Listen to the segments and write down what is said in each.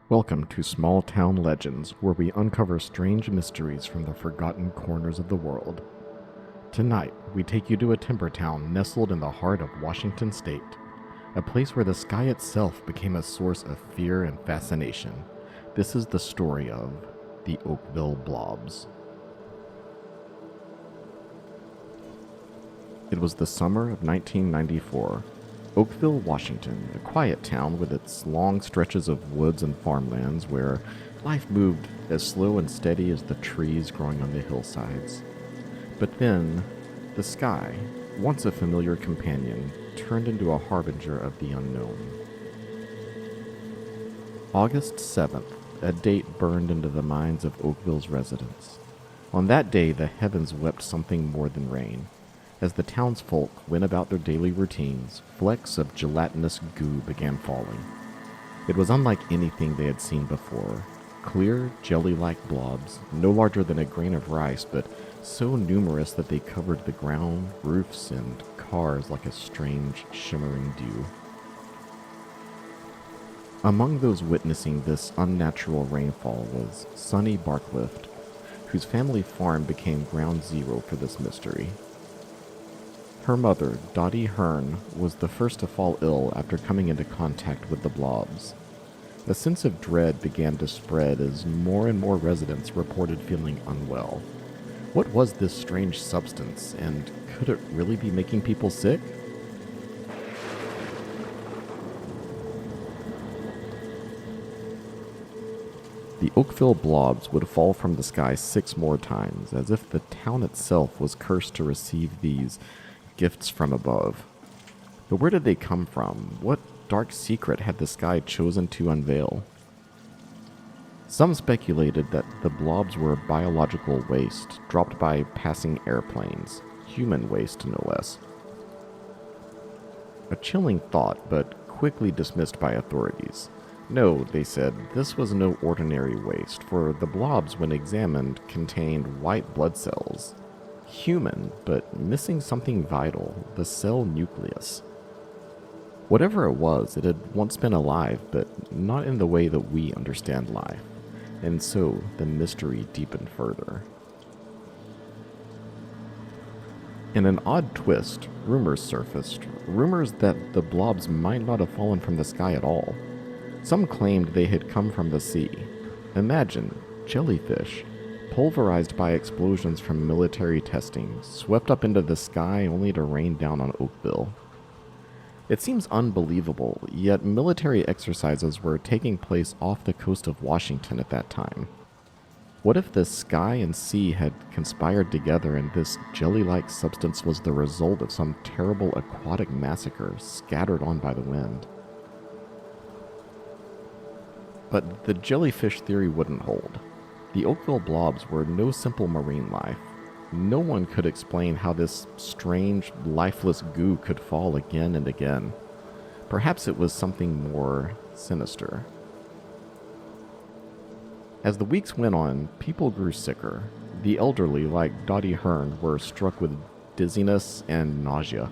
Welcome to Small Town Legends, where we uncover strange mysteries from the forgotten corners of the world. Tonight, we take you to a timber town nestled in the heart of Washington State, a place where the sky itself became a source of fear and fascination. This is the story of the Oakville Blobs. It was the summer of 1994. Oakville, Washington, a quiet town with its long stretches of woods and farmlands where life moved as slow and steady as the trees growing on the hillsides. But then, the sky, once a familiar companion, turned into a harbinger of the unknown. August 7th, a date burned into the minds of Oakville's residents. On that day, the heavens wept something more than rain. As the townsfolk went about their daily routines, flecks of gelatinous goo began falling. It was unlike anything they had seen before. Clear, jelly-like blobs, no larger than a grain of rice, but so numerous that they covered the ground, roofs, and cars like a strange, shimmering dew. Among those witnessing this unnatural rainfall was Sonny Barclift, whose family farm became ground zero for this mystery. Her mother, Dottie Hearn, was the first to fall ill after coming into contact with the blobs. A sense of dread began to spread as more and more residents reported feeling unwell. What was this strange substance, and could it really be making people sick? The Oakville Blobs would fall from the sky 6 more times, as if the town itself was cursed to receive these gifts from above. But where did they come from? What dark secret had the sky chosen to unveil? Some speculated that the blobs were biological waste dropped by passing airplanes, human waste no less. A chilling thought, but quickly dismissed by authorities. No, they said, this was no ordinary waste, for the blobs, when examined, contained white blood cells. Human, but missing something vital, the cell nucleus. Whatever it was, it had once been alive, but not in the way that we understand life, and so the mystery deepened further. In an odd twist, rumors surfaced, rumors that the blobs might not have fallen from the sky at all. Some claimed they had come from the sea. Imagine, jellyfish, pulverized by explosions from military testing, swept up into the sky only to rain down on Oakville. It seems unbelievable, yet military exercises were taking place off the coast of Washington at that time. What if the sky and sea had conspired together and this jelly-like substance was the result of some terrible aquatic massacre scattered on by the wind? But the jellyfish theory wouldn't hold. The Oakville Blobs were no simple marine life. No one could explain how this strange, lifeless goo could fall again and again. Perhaps it was something more sinister. As the weeks went on, people grew sicker. The elderly, like Dottie Hearn, were struck with dizziness and nausea.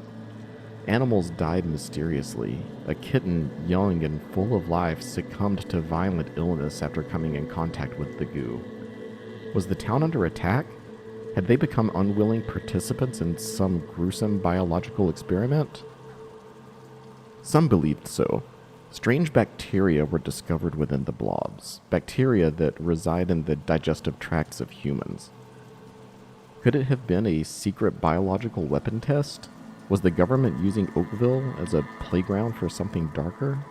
Animals died mysteriously. A kitten, young and full of life, succumbed to violent illness after coming in contact with the goo. Was the town under attack? Had they become unwilling participants in some gruesome biological experiment? Some believed so. Strange bacteria were discovered within the blobs, bacteria that reside in the digestive tracts of humans. Could it have been a secret biological weapon test? Was the government using Oakville as a playground for something darker?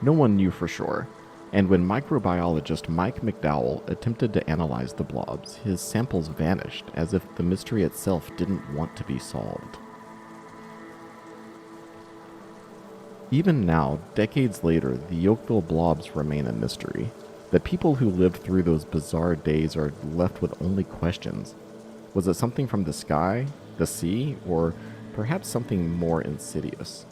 No one knew for sure. And when microbiologist Mike McDowell attempted to analyze the blobs, his samples vanished as if the mystery itself didn't want to be solved. Even now, decades later, the Oakville Blobs remain a mystery. The people who lived through those bizarre days are left with only questions. Was it something from the sky, the sea, or perhaps something more insidious?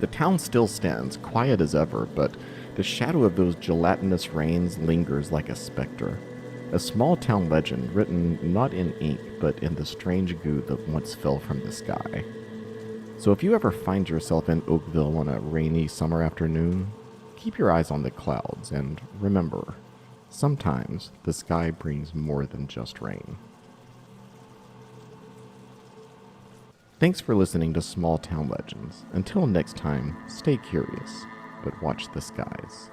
The town still stands, quiet as ever, but the shadow of those gelatinous rains lingers like a specter. A small town legend written not in ink, but in the strange goo that once fell from the sky. So if you ever find yourself in Oakville on a rainy summer afternoon, keep your eyes on the clouds and remember, sometimes the sky brings more than just rain. Thanks for listening to Small Town Legends. Until next time, stay curious, but watch the skies.